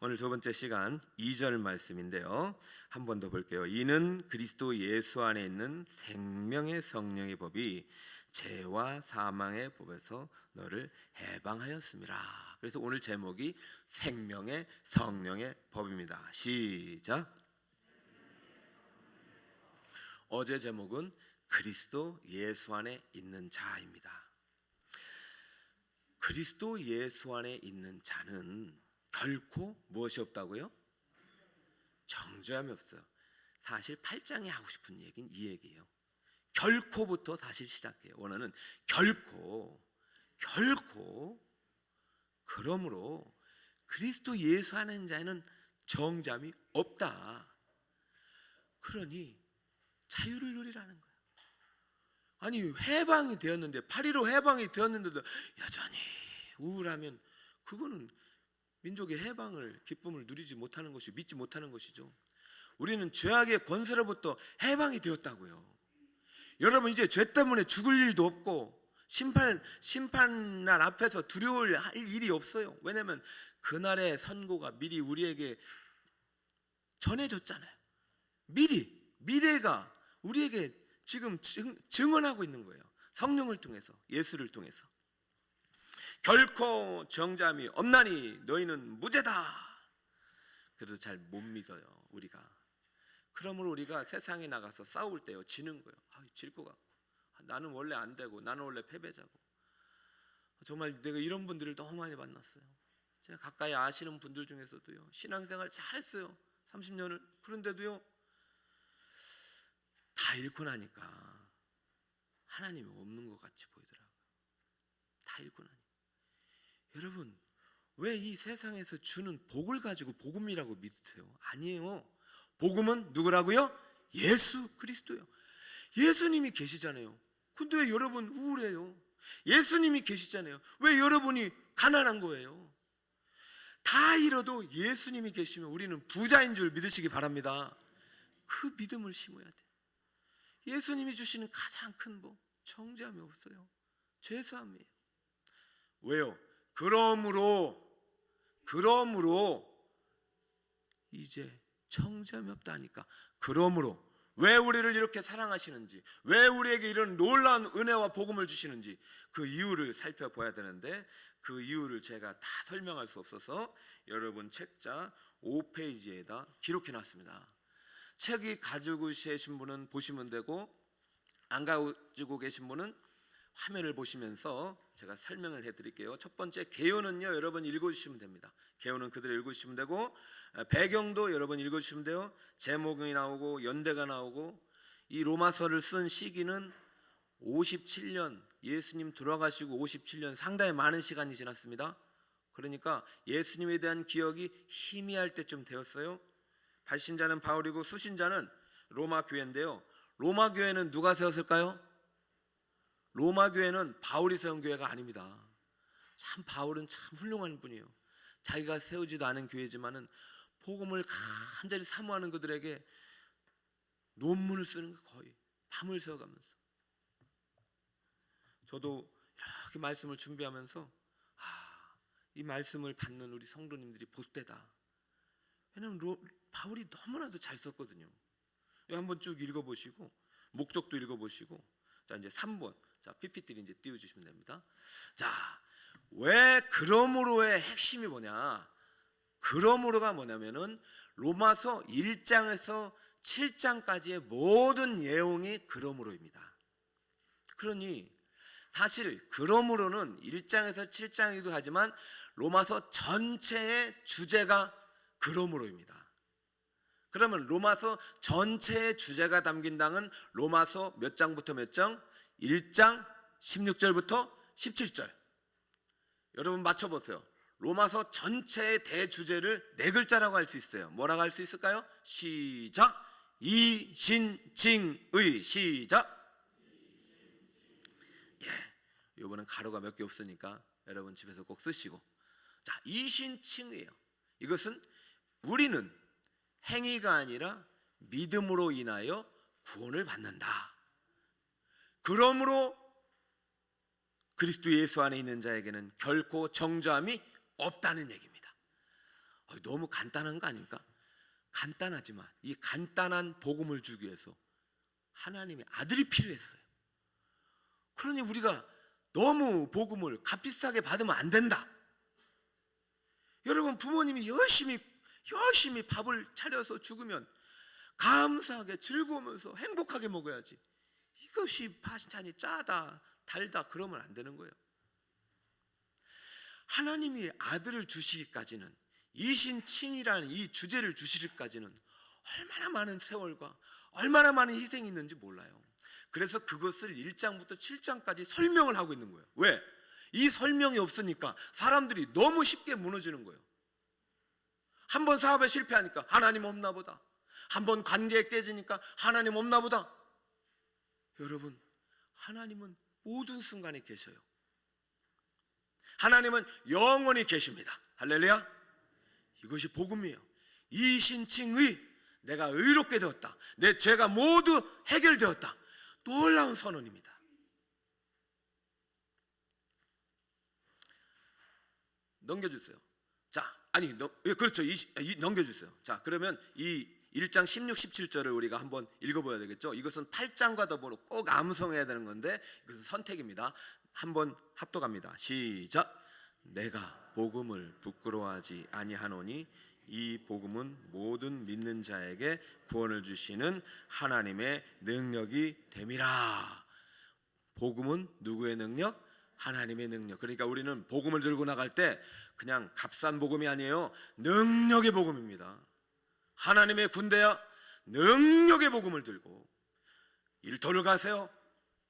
오늘 두 번째 시간 2절 말씀인데요. 한 번 더 볼게요. 이는 그리스도 예수 안에 있는 생명의 성령의 법이 죄와 사망의 법에서 너를 해방하였습니다. 그래서 오늘 제목이 생명의 성령의 법입니다. 시작. 어제 제목은 그리스도 예수 안에 있는 자입니다. 그리스도 예수 안에 있는 자는 결코 무엇이 없다고요? 정죄함이 없어요. 사실 8장에 하고 싶은 얘기는 이 얘기예요. 결코부터 사실 시작해요. 원어는 결코. 그러므로 그리스도 예수 안에 있는 자에는 정죄함이 없다. 그러니 자유를 누리라는 거예요. 아니 해방이 되었는데 8.15 해방이 되었는데도 여전히 우울하면 그거는 민족의 해방을 기쁨을 누리지 못하는 것이 믿지 못하는 것이죠. 우리는 죄악의 권세로부터 해방이 되었다고요. 여러분 이제 죄 때문에 죽을 일도 없고 심판날 앞에서 두려울 일이 없어요. 왜냐하면 그날의 선고가 미리 우리에게 전해졌잖아요. 미래가 우리에게 지금 증언하고 있는 거예요. 성령을 통해서, 예수를 통해서. 결코 정죄함이 없나니 너희는 무죄다. 그래도 잘 못 믿어요, 우리가. 그러므로 우리가 세상에 나가서 싸울 때요, 지는 거예요. 질 것 같고, 나는 원래 안 되고, 나는 원래 패배자고. 정말 내가 이런 분들을 너무 많이 만났어요. 제가 가까이 아시는 분들 중에서도요, 신앙생활 잘했어요, 30년을. 그런데도요, 다 잃고 나니까 하나님이 없는 것 같이 보이더라고요. 다 잃고 나니까. 여러분, 왜 이 세상에서 주는 복을 가지고 복음이라고 믿으세요? 아니에요. 복음은 누구라고요? 예수 그리스도요. 예수님이 계시잖아요. 근데 왜 여러분 우울해요? 예수님이 계시잖아요. 왜 여러분이 가난한 거예요? 다 잃어도 예수님이 계시면 우리는 부자인 줄 믿으시기 바랍니다. 그 믿음을 심어야 돼요. 예수님이 주시는 가장 큰 복, 정죄함이 없어요. 죄사함이에요. 왜요? 그러므로 이제 정죄함이 없다니까. 그러므로 왜 우리를 이렇게 사랑하시는지, 왜 우리에게 이런 놀라운 은혜와 복음을 주시는지 그 이유를 살펴봐야 되는데, 그 이유를 제가 다 설명할 수 없어서 여러분 책자 5페이지에다 기록해 놨습니다. 책이 가지고 계신 분은 보시면 되고, 안 가지고 계신 분은 화면을 보시면서 제가 설명을 해드릴게요. 첫 번째 개요는요, 여러분 읽어주시면 됩니다. 개요는 그대로 읽으시면 되고, 배경도 여러분 읽어주시면 돼요. 제목이 나오고 연대가 나오고. 이 로마서를 쓴 시기는 57년, 예수님 돌아가시고 57년, 상당히 많은 시간이 지났습니다. 그러니까 예수님에 대한 기억이 희미할 때쯤 되었어요. 발신자는 바울이고 수신자는 로마 교회인데요. 로마 교회는 누가 세웠을까요? 로마 교회는 바울이 세운 교회가 아닙니다. 참 바울은 참 훌륭한 분이에요. 자기가 세우지도 않은 교회지만은 복음을 간절히 사모하는 그들에게 논문을 쓰는 거, 거의 밤을 새워가면서. 저도 이렇게 말씀을 준비하면서 이 말씀을 받는 우리 성도님들이 복되다. 왜냐하면 바울이 너무나도 잘 썼거든요. 한번 쭉 읽어보시고 목적도 읽어보시고. 자, 이제 3번. 자, PPT를 이제 띄워주시면 됩니다. 자, 왜 그러므로의 핵심이 뭐냐? 그러므로가 뭐냐면은 로마서 1장에서 7장까지의 모든 내용이 그러므로입니다. 그러니 사실 그러므로는 1장에서 7장이기도 하지만 로마서 전체의 주제가 그러므로입니다. 그러면 로마서 전체의 주제가 담긴 당은 로마서 몇 장부터 몇 장? 1장 16절부터 17절. 여러분 맞춰보세요. 로마서 전체의 대주제를 네 글자라고 할 수 있어요. 뭐라고 할 수 있을까요? 시작. 이신칭의. 시작. 이번엔 가로가 몇 개 없으니까 여러분 집에서 꼭 쓰시고. 자, 이신칭의예요. 이것은 우리는 행위가 아니라 믿음으로 인하여 구원을 받는다. 그러므로 그리스도 예수 안에 있는 자에게는 결코 정죄함이 없다는 얘기입니다. 너무 간단한 거 아닙니까? 간단하지만 이 간단한 복음을 주기 위해서 하나님의 아들이 필요했어요. 그러니 우리가 너무 복음을 값비싸게 받으면 안 된다. 여러분, 부모님이 열심히 밥을 차려서 죽으면 감사하게 즐거우면서 행복하게 먹어야지. 이것이 반찬이 짜다 달다 그러면 안 되는 거예요. 하나님이 아들을 주시기까지는, 이신칭이라는 이 주제를 주시기까지는 얼마나 많은 세월과 얼마나 많은 희생이 있는지 몰라요. 그래서 그것을 1장부터 7장까지 설명을 하고 있는 거예요. 왜? 이 설명이 없으니까 사람들이 너무 쉽게 무너지는 거예요. 한번 사업에 실패하니까 하나님 없나 보다. 한번 관계에 깨지니까 하나님 없나 보다. 여러분, 하나님은 모든 순간에 계셔요. 하나님은 영원히 계십니다. 할렐루야. 이것이 복음이에요. 이신칭의, 내가 의롭게 되었다, 내 죄가 모두 해결되었다. 놀라운 선언입니다. 넘겨주세요. 자, 그렇죠. 넘겨주세요. 자, 그러면 이 1장 16, 17절을 우리가 한번 읽어봐야 되겠죠. 이것은 8장과 더불어 꼭 암송해야 되는 건데 이것은 선택입니다. 한번 합독합니다. 시작. 내가 복음을 부끄러워하지 아니하노니 이 복음은 모든 믿는 자에게 구원을 주시는 하나님의 능력이 됨이라. 복음은 누구의 능력? 하나님의 능력. 그러니까 우리는 복음을 들고 나갈 때 그냥 값싼 복음이 아니에요. 능력의 복음입니다. 하나님의 군대야 능력의 복음을 들고 일터를 가세요,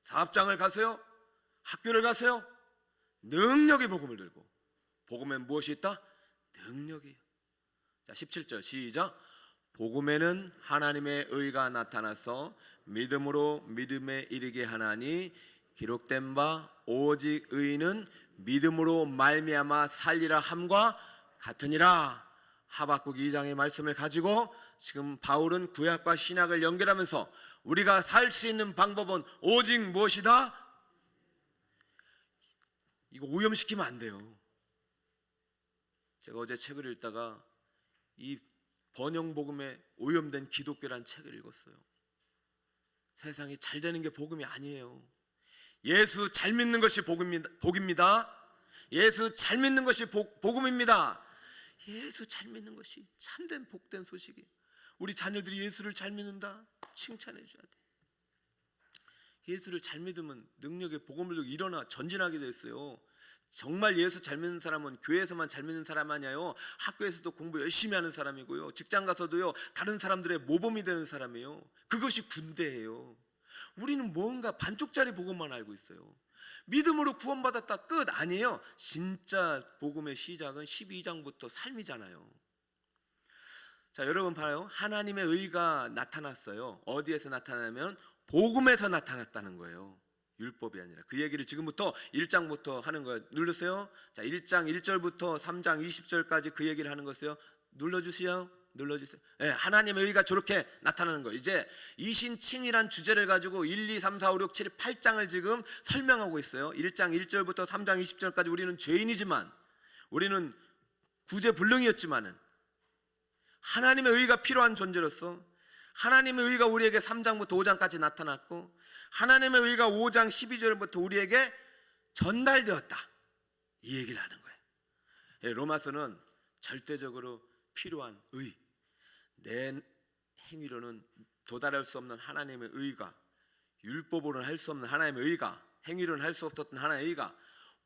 사업장을 가세요, 학교를 가세요, 능력의 복음을 들고. 복음엔 무엇이 있다? 능력이에요. 자, 17절 시작. 복음에는 하나님의 의가 나타나서 믿음으로 믿음에 이르게 하나니 기록된 바 오직 의인은 믿음으로 말미암아 살리라 함과 같으니라. 하박국 2장의 말씀을 가지고 지금 바울은 구약과 신약을 연결하면서 우리가 살 수 있는 방법은 오직 무엇이다? 이거 오염시키면 안 돼요. 제가 어제 책을 읽다가 이 번영복음에 오염된 기독교란 책을 읽었어요. 세상이 잘 되는 게 복음이 아니에요. 예수 잘 믿는 것이 복입니다. 예수 잘 믿는 것이 복음입니다. 예수 잘 믿는 것이 참된 복된 소식이에요. 우리 자녀들이 예수를 잘 믿는다? 칭찬해 줘야 돼. 예수를 잘 믿으면 능력의 복음을 들고 일어나 전진하게 됐어요. 정말 예수 잘 믿는 사람은 교회에서만 잘 믿는 사람 아니에요. 학교에서도 공부 열심히 하는 사람이고요. 직장 가서도요, 다른 사람들의 모범이 되는 사람이에요. 그것이 군대예요. 우리는 뭔가 반쪽짜리 복음만 알고 있어요. 믿음으로 구원받았다 끝 아니에요. 진짜 복음의 시작은 12장부터 삶이잖아요. 자, 여러분 봐요. 하나님의 의가 나타났어요. 어디에서 나타나면 복음에서 나타났다는 거예요. 율법이 아니라. 그 얘기를 지금부터 1장부터 하는 거예요. 눌러주세요. 자, 1장 1절부터 3장 20절까지 그 얘기를 하는 것이요. 눌러주세요. 네, 하나님의 의가 저렇게 나타나는 거예요. 이제 이신칭이란 주제를 가지고 1, 2, 3, 4, 5, 6, 7, 8장을 지금 설명하고 있어요. 1장 1절부터 3장 20절까지 우리는 죄인이지만, 우리는 구제불능이었지만은 하나님의 의가 필요한 존재로서 하나님의 의가 우리에게 3장부터 5장까지 나타났고, 하나님의 의가 5장 12절부터 우리에게 전달되었다, 이 얘기를 하는 거예요. 로마서는 절대적으로 필요한 의, 내 행위로는 도달할 수 없는 하나님의 의가, 율법으로는 할 수 없는 하나님의 의가, 행위로는 할 수 없었던 하나님의 의가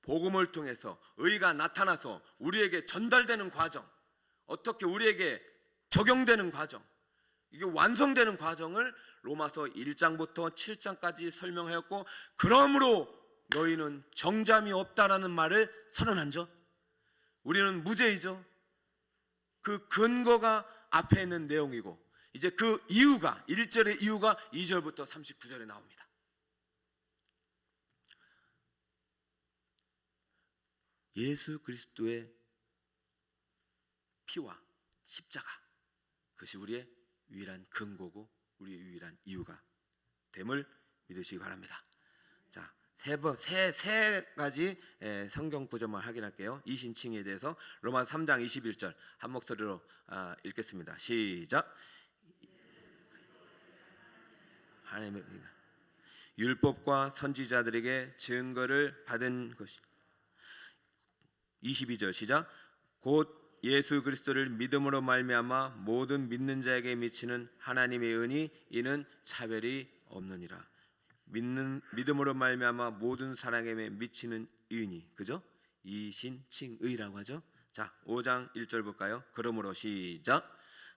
복음을 통해서 의가 나타나서 우리에게 전달되는 과정, 어떻게 우리에게 적용되는 과정, 이게 완성되는 과정을 로마서 1장부터 7장까지 설명하였고, 그러므로 너희는 정잠이 없다라는 말을 선언한죠. 우리는 무죄이죠. 그 근거가 앞에 있는 내용이고, 이제 그 이유가, 1절의 이유가 2절부터 39절에 나옵니다. 예수 그리스도의 피와 십자가, 그것이 우리의 유일한 근거고 우리의 유일한 이유가 됨을 믿으시기 바랍니다. 자, 세 가지 성경 구절만 확인할게요. 이신칭에 대해서 로마서 3장 21절 한 목소리로 읽겠습니다. 시작. 하나님의 율법과 선지자들에게 증거를 받은 것이 22절 시작. 곧 예수 그리스도를 믿음으로 말미암아 모든 믿는 자에게 미치는 하나님의 은이 이는 차별이 없느니라. 믿음으로 말미암아 모든 사람에게 미치는 은이, 그죠? 이신칭의라고 하죠. 자, 5장 1절 볼까요? 그러므로 시작.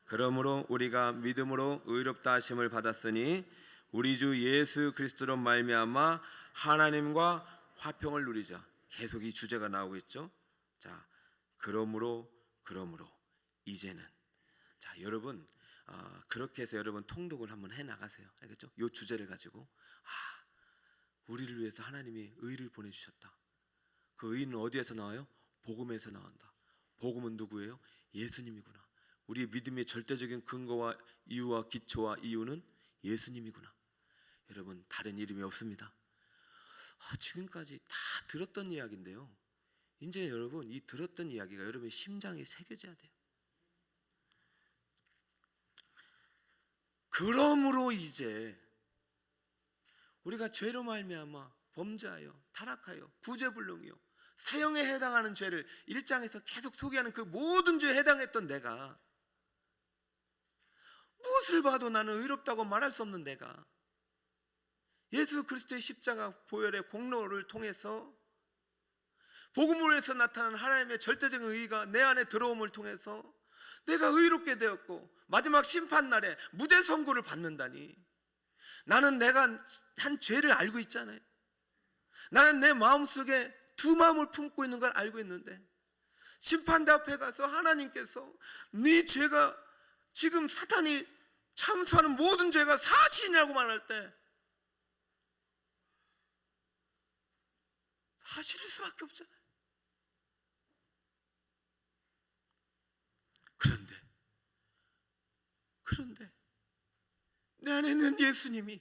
그러므로 우리가 믿음으로 의롭다 하심을 받았으니 우리 주 예수 그리스도로 말미암아 하나님과 화평을 누리자. 계속 이 주제가 나오고 있죠. 자, 그러므로 이제는, 자, 여러분 그렇게 해서 여러분 통독을 한번 해 나가세요. 알겠죠? 이 주제를 가지고 우리를 위해서 하나님이 의를 보내주셨다. 그 의는 어디에서 나와요? 복음에서 나온다. 복음은 누구예요? 예수님이구나. 우리의 믿음의 절대적인 근거와 이유와 기초와 이유는 예수님이구나. 여러분, 다른 이름이 없습니다. 지금까지 다 들었던 이야기인데요, 이제 여러분 이 들었던 이야기가 여러분의 심장에 새겨져야 돼요. 그러므로 이제 우리가 죄로 말미암아 범죄하여 타락하여 구제불능이요 사형에 해당하는 죄를 1장에서 계속 소개하는 그 모든 죄에 해당했던 내가, 무엇을 봐도 나는 의롭다고 말할 수 없는 내가 예수 그리스도의 십자가 보혈의 공로를 통해서 복음으로 해서 나타난 하나님의 절대적인 의의가 내 안에 들어옴을 통해서 내가 의롭게 되었고 마지막 심판날에 무죄 선고를 받는다니, 나는 내가 한 죄를 알고 있잖아요. 나는 내 마음속에 두 마음을 품고 있는 걸 알고 있는데 심판대 앞에 가서 하나님께서 네 죄가 지금 사탄이 참수하는 모든 죄가 사실이라고 말할 때 사실일 수밖에 없잖아요. 그런데 내 안에 있는 예수님이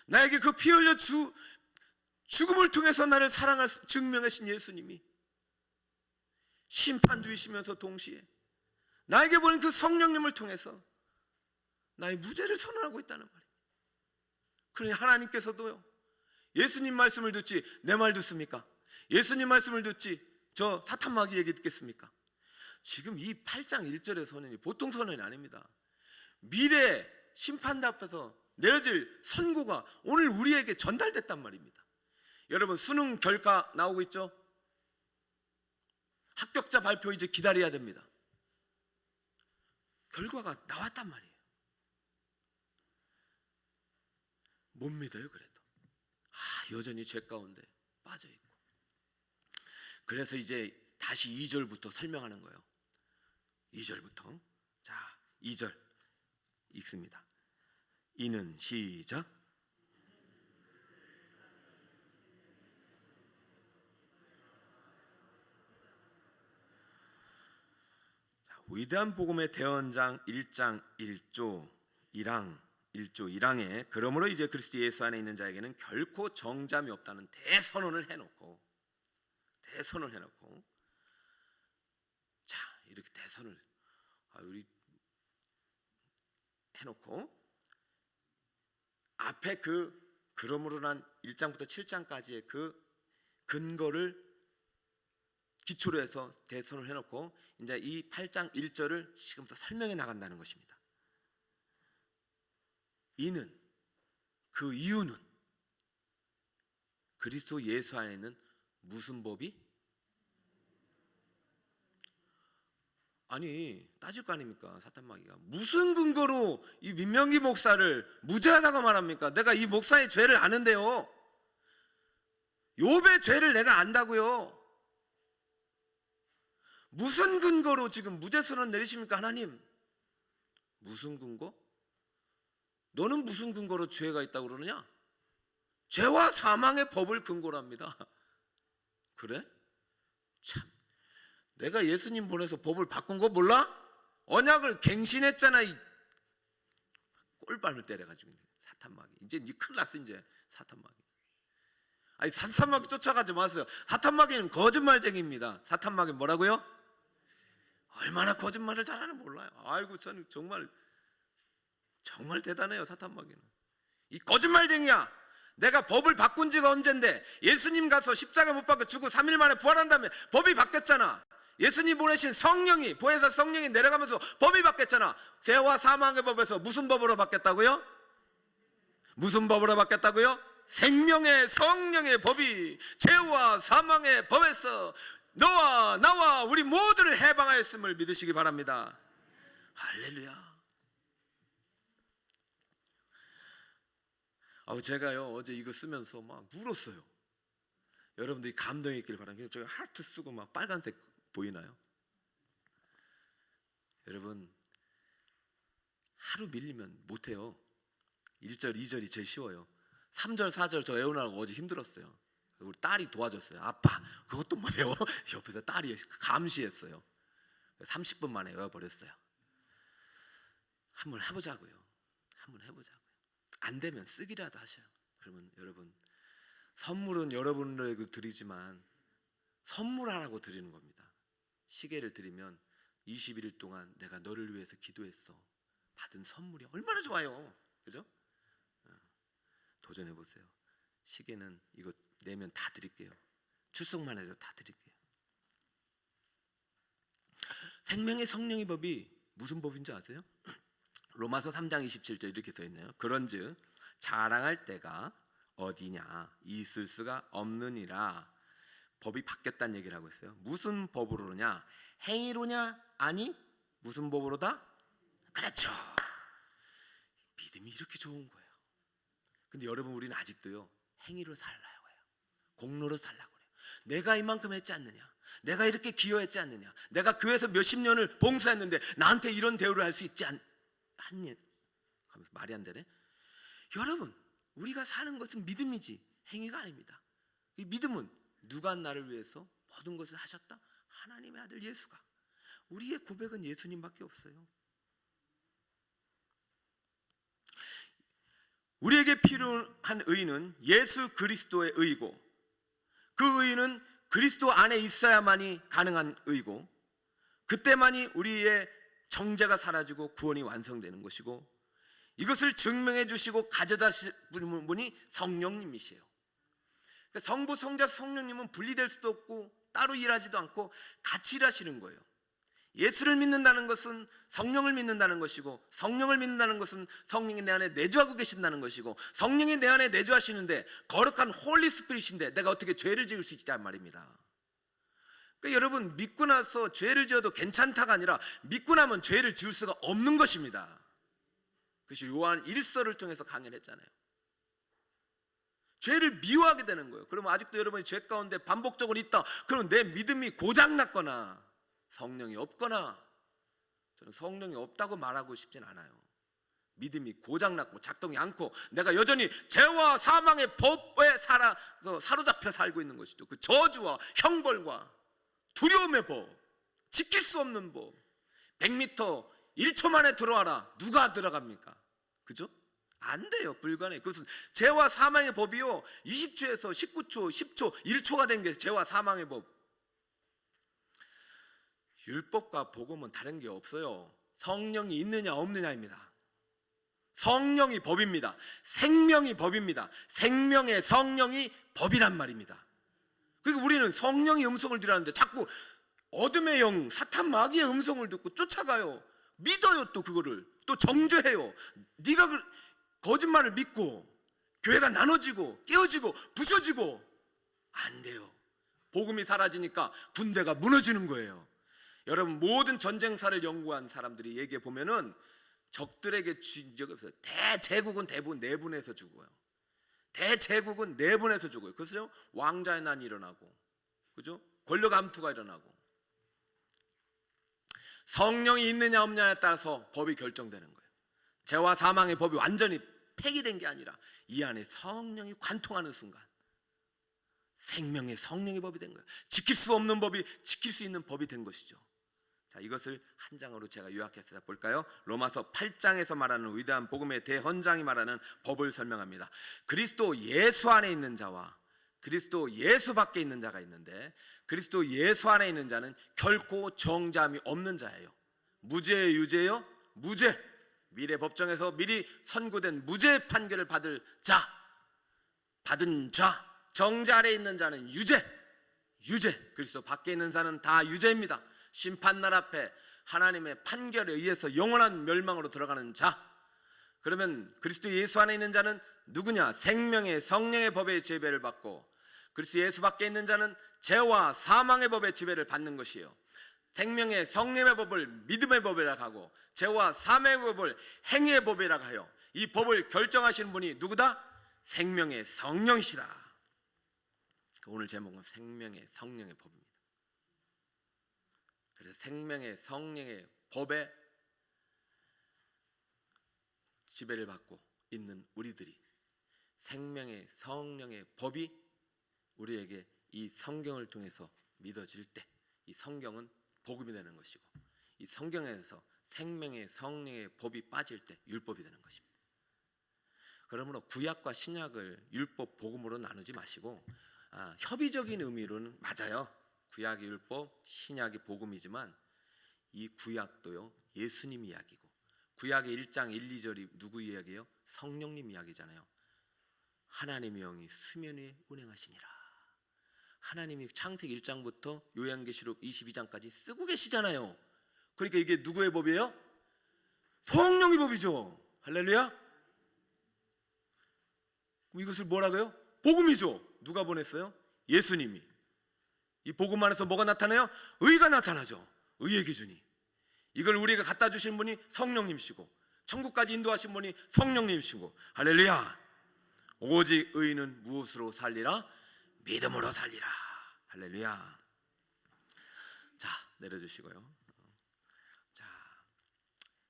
나에게 그 피 흘려 죽음을 통해서 나를 증명하신 예수님이 심판주이시면서 동시에 나에게 보낸 그 성령님을 통해서 나의 무죄를 선언하고 있다는 말이에요. 그러니 하나님께서도요, 예수님 말씀을 듣지 내 말 듣습니까? 예수님 말씀을 듣지 저 사탄마귀 얘기 듣겠습니까? 지금 이 8장 1절의 선언이 보통 선언이 아닙니다. 미래 심판대 앞에서 내려질 선고가 오늘 우리에게 전달됐단 말입니다. 여러분, 수능 결과 나오고 있죠? 합격자 발표 이제 기다려야 됩니다. 결과가 나왔단 말이에요. 못 믿어요. 그래도 여전히 죄 가운데 빠져있고. 그래서 이제 다시 2절부터 설명하는 거예요. 2절부터. 자, 2절 읽습니다. 이는 시작. 자, 위대한 복음의 대언장 1장 1조 1항에 그러므로 이제 그리스도 예수 안에 있는 자에게는 결코 정잠이 없다는 대선언을 해놓고 자, 이렇게 대선을 우리 해놓고 앞에 그러므로란 1장부터 7장까지의 그 근거를 기초로 해서 대선을 해놓고 이제 이 8장 1절을 지금부터 설명해 나간다는 것입니다. 이는, 그 이유는 그리스도 예수 안에 있는 무슨 법이? 아니, 따질 거 아닙니까? 사탄마귀가 무슨 근거로 이 민명기 목사를 무죄하다고 말합니까? 내가 이 목사의 죄를 아는데요, 욥의 죄를 내가 안다고요. 무슨 근거로 지금 무죄 선언 내리십니까? 하나님, 무슨 근거? 너는 무슨 근거로 죄가 있다고 그러느냐? 죄와 사망의 법을 근거로 합니다. 그래? 참, 내가 예수님 보내서 법을 바꾼 거 몰라? 언약을 갱신했잖아. 이 꼴밤을 때려가지고 사탄마귀. 이제 니 큰일 났어. 이제 사탄마귀. 아니, 사탄마귀 쫓아가지 마세요. 사탄마귀는 거짓말쟁이입니다. 사탄마귀 뭐라고요? 얼마나 거짓말을 잘하는 몰라요. 아이고, 저는 정말 대단해요. 사탄마귀는 이 거짓말쟁이야. 내가 법을 바꾼 지가 언젠데, 예수님 가서 십자가 못 박혀 죽고 3일 만에 부활한 다음에 법이 바뀌었잖아. 예수님 보내신 성령이, 보혜사 성령이 내려가면서 법이 바뀌었잖아. 죄와 사망의 법에서 무슨 법으로 바뀌었다고요? 무슨 법으로 바뀌었다고요? 생명의 성령의 법이 죄와 사망의 법에서 너와 나와 우리 모두를 해방하였음을 믿으시기 바랍니다. 할렐루야. 제가요 어제 이거 쓰면서 막 울었어요. 여러분들이 감동이 있길 바랍니다. 제가 하트 쓰고 막 빨간색 보이나요? 여러분, 하루 밀리면 못해요. 1절 2절이 제일 쉬워요. 3절 4절 저 애원하고 어제 힘들었어요. 우리 딸이 도와줬어요. 아빠 그것도 못 외워? 옆에서 딸이 감시했어요. 30분 만에 외워버렸어요. 한번 해보자고요. 안 되면 쓰기라도 하셔요. 그러면 여러분, 선물은 여러분들에게 드리지만 선물하라고 드리는 겁니다. 시계를 드리면 21일 동안 내가 너를 위해서 기도했어. 받은 선물이 얼마나 좋아요. 그죠? 도전해보세요. 시계는 이거 내면 다 드릴게요. 출석만 해도 다 드릴게요. 생명의 성령의 법이 무슨 법인지 아세요? 로마서 3장 27절 이렇게 써있네요. 그런즉 자랑할 때가 어디냐, 있을 수가 없느니라. 법이 바뀌었다는 얘기를 하고 있어요. 무슨 법으로냐? 행위로냐? 아니, 무슨 법으로다? 그렇죠. 믿음이 이렇게 좋은 거예요. 근데 여러분, 우리는 아직도요 행위로 살라고 해요. 공로로 살라고 그래요. 내가 이만큼 했지 않느냐, 내가 이렇게 기여했지 않느냐, 내가 교회에서 몇십 년을 봉사했는데 나한테 이런 대우를 할 수 있지 않니? 하면서 말이 안 되네. 여러분, 우리가 사는 것은 믿음이지 행위가 아닙니다. 이 믿음은 누가 나를 위해서 모든 것을 하셨다? 하나님의 아들 예수가. 우리의 고백은 예수님밖에 없어요. 우리에게 필요한 의는 예수 그리스도의 의고, 그 의는 그리스도 안에 있어야만이 가능한 의고, 그때만이 우리의 정죄가 사라지고 구원이 완성되는 것이고, 이것을 증명해 주시고 가져다 주시는 분이 성령님이시에요. 성부, 성자, 성령님은 분리될 수도 없고 따로 일하지도 않고 같이 일하시는 거예요. 예수를 믿는다는 것은 성령을 믿는다는 것이고, 성령을 믿는다는 것은 성령이 내 안에 내주하고 계신다는 것이고, 성령이 내 안에 내주하시는데 거룩한 홀리 스피릿인데 내가 어떻게 죄를 지을 수 있단 말입니다. 그러니까 여러분, 믿고 나서 죄를 지어도 괜찮다가 아니라 믿고 나면 죄를 지을 수가 없는 것입니다. 그것이 요한 1서를 통해서 강연을 했잖아요. 죄를 미워하게 되는 거예요. 그러면 아직도 여러분이 죄 가운데 반복적으로 있다, 그러면 내 믿음이 고장났거나 성령이 없거나, 저는 성령이 없다고 말하고 싶진 않아요. 믿음이 고장났고 작동이 않고 내가 여전히 죄와 사망의 법에 사로잡혀 살고 있는 것이죠. 그 저주와 형벌과 두려움의 법, 지킬 수 없는 법. 100m 1초 만에 들어와라, 누가 들어갑니까? 그죠? 안 돼요. 불가능해요. 그것은 죄와 사망의 법이요 20초에서 19초, 10초, 1초가 된 게 죄와 사망의 법. 율법과 복음은 다른 게 없어요. 성령이 있느냐 없느냐입니다. 성령이 법입니다. 생명이 법입니다. 생명의 성령이 법이란 말입니다. 그리고 우리는 성령의 음성을 들었는데 자꾸 어둠의 영, 사탄 마귀의 음성을 듣고 쫓아가요. 믿어요. 또 그거를 또 정죄해요. 네가 거짓말을 믿고 교회가 나눠지고 깨어지고 부서지고 안 돼요. 복음이 사라지니까 군대가 무너지는 거예요. 여러분, 모든 전쟁사를 연구한 사람들이 얘기해 보면은 적들에게 진 적이 없어요. 대제국은 대부분 내분해서 죽어요. 대제국은 내분해서 죽어요. 그래서 왕자의 난이 일어나고, 그죠? 권력 암투가 일어나고. 성령이 있느냐 없느냐에 따라서 법이 결정되는 거예요. 죄와 사망의 법이 완전히 폐기된 게 아니라 이 안에 성령이 관통하는 순간 생명의 성령의 법이 된 거예요. 지킬 수 없는 법이 지킬 수 있는 법이 된 것이죠. 자, 이것을 한 장으로 제가 요약해서 볼까요? 로마서 8장에서 말하는 위대한 복음의 대헌장이 말하는 법을 설명합니다. 그리스도 예수 안에 있는 자와 그리스도 예수 밖에 있는 자가 있는데 그리스도 예수 안에 있는 자는 결코 정죄함이 없는 자예요. 무죄의 유죄요? 무죄. 미래 법정에서 미리 선고된 무죄 판결을 받은 자, 정죄 아래 있는 자는 유죄. 그리스도 밖에 있는 자는 다 유죄입니다. 심판날 앞에 하나님의 판결에 의해서 영원한 멸망으로 들어가는 자. 그러면 그리스도 예수 안에 있는 자는 누구냐? 생명의 성령의 법의 지배를 받고 그리스도 예수 밖에 있는 자는 죄와 사망의 법의 지배를 받는 것이에요. 생명의 성령의 법을 믿음의 법이라고 하고 죄와 사망의 법을 행위의 법이라고 하여 이 법을 결정하시는 분이 누구다? 생명의 성령이시다. 오늘 제목은 생명의 성령의 법입니다. 그래서 생명의 성령의 법에 지배를 받고 있는 우리들이 생명의 성령의 법이 우리에게 이 성경을 통해서 믿어질 때 이 성경은 복음이 되는 것이고 이 성경에서 생명의 성령의 법이 빠질 때 율법이 되는 것입니다. 그러므로 구약과 신약을 율법 복음으로 나누지 마시고 협의적인 의미로는 맞아요. 구약이 율법, 신약이 복음이지만 이 구약도요 예수님 이야기고 구약의 1장 1, 2절이 누구 이야기예요? 성령님 이야기잖아요. 하나님의 영이 수면 위에 운행하시니라. 하나님이 창세기 1장부터 요한계시록 22장까지 쓰고 계시잖아요. 그러니까 이게 누구의 법이에요? 성령의 법이죠. 할렐루야. 그럼 이것을 뭐라고요? 복음이죠. 누가 보냈어요? 예수님이. 이 복음 안에서 뭐가 나타나요? 의가 나타나죠. 의의 기준이. 이걸 우리가 갖다 주신 분이 성령님이시고 천국까지 인도하신 분이 성령님이시고 할렐루야. 오직 의인은 무엇으로 살리라? 믿음으로 살리라. 할렐루야. 자, 내려주시고요. 자,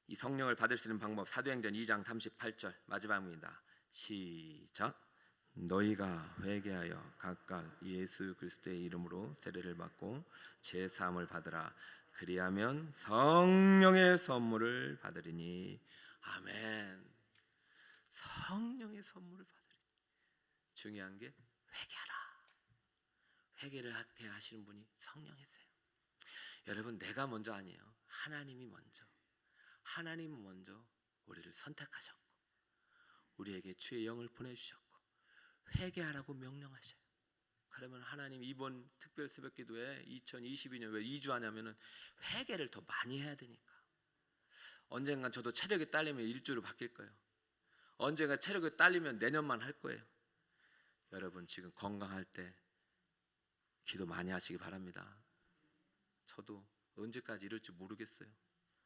이 성령을 받을 수 있는 방법 사도행전 2장 38절 마지막입니다. 시작. 너희가 회개하여 각각 예수 그리스도의 이름으로 세례를 받고 제 사함을 받으라. 그리하면 성령의 선물을 받으리니. 아멘. 성령의 선물을 받으리니. 중요한 게 회개하라. 회개를 하게 하시는 분이 성령이세요. 여러분, 내가 먼저 아니에요. 하나님이 먼저. 하나님은 먼저 우리를 선택하셨고 우리에게 주의 영을 보내주셨고 회개하라고 명령하셔요. 그러면 하나님 이번 특별 새벽 기도에 2022년 왜 2주 하냐면은 회개를 더 많이 해야 되니까. 언젠간 저도 체력이 딸리면 1주로 바뀔 거예요. 언젠가 체력이 딸리면 내년만 할 거예요. 여러분 지금 건강할 때 기도 많이 하시기 바랍니다. 저도 언제까지 이럴지 모르겠어요.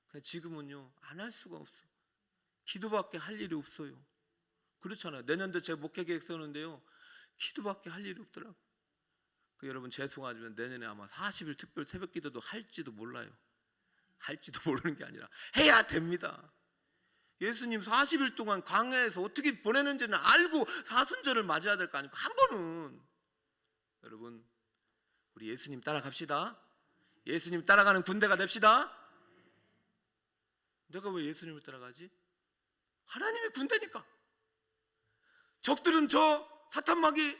그냥 지금은요 안 할 수가 없어. 기도밖에 할 일이 없어요. 그렇잖아요. 내년도 제가 목회 계획 세우는데요 기도밖에 할 일이 없더라고요. 여러분 죄송하지만 내년에 아마 40일 특별 새벽 기도도 할지도 몰라요. 할지도 모르는 게 아니라 해야 됩니다. 예수님 40일 동안 광야에서 어떻게 보내는지는 알고 사순절을 맞아야 될 거 아닙니까? 한 번은. 여러분 우리 예수님 따라갑시다. 예수님 따라가는 군대가 됩시다. 내가 왜 예수님을 따라가지? 하나님의 군대니까. 적들은 저 사탄마귀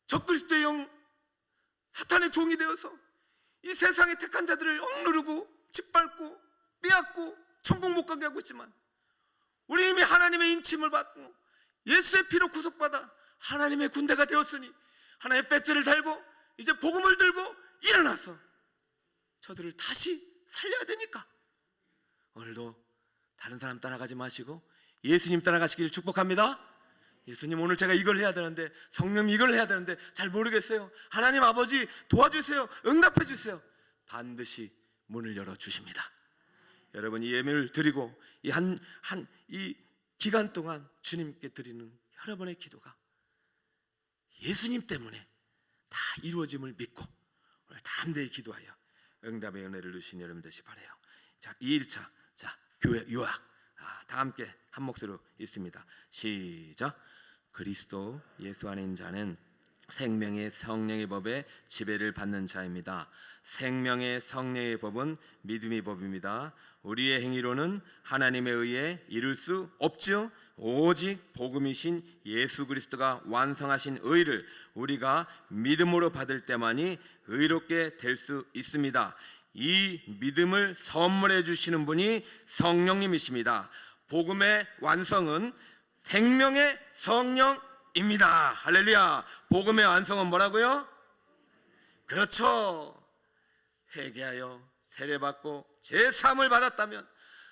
적그리스도의 영 사탄의 종이 되어서 이 세상의 택한 자들을 억누르고 짓밟고 빼앗고 천국 못 가게 하고 있지만 우리 이미 하나님의 인침을 받고 예수의 피로 구속받아 하나님의 군대가 되었으니 하나님의 배째를 달고 이제 복음을 들고 일어나서 저들을 다시 살려야 되니까 오늘도 다른 사람 따라가지 마시고 예수님 따라가시길 축복합니다. 예수님 오늘 제가 이걸 해야 되는데 성령 이걸 해야 되는데 잘 모르겠어요. 하나님 아버지 도와주세요. 응답해 주세요. 반드시 문을 열어주십니다. 여러분 이 예배를 드리고 이 기간 동안 주님께 드리는 여러분의 기도가 예수님 때문에 다 이루어짐을 믿고 오늘 담대히 기도하여 응답의 은혜를 주신 여러분 되시 바라요. 자 2일차 자 교회 요약 다 함께 한 목소리로 읽습니다. 시작. 그리스도 예수 안에 있는 자는 생명의 성령의 법에 지배를 받는 자입니다. 생명의 성령의 법은 믿음의 법입니다. 우리의 행위로는 하나님에 의해 이룰 수 없죠. 오직 복음이신 예수 그리스도가 완성하신 의를 우리가 믿음으로 받을 때만이 의롭게 될 수 있습니다. 이 믿음을 선물해 주시는 분이 성령님이십니다. 복음의 완성은 생명의 성령입니다. 할렐루야. 복음의 완성은 뭐라고요? 그렇죠. 회개하여 세례받고 제3을 받았다면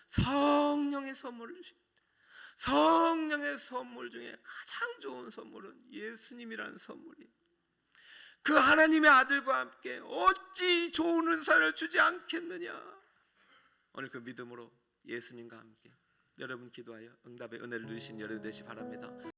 성령의 선물을 주십니다. 성령의 선물 중에 가장 좋은 선물은 예수님이라는 선물이에요. 그 하나님의 아들과 함께 어찌 좋은 은사를 주지 않겠느냐. 오늘 그 믿음으로 예수님과 함께 여러분 기도하여 응답의 은혜를 누리신 여러분 되시 바랍니다.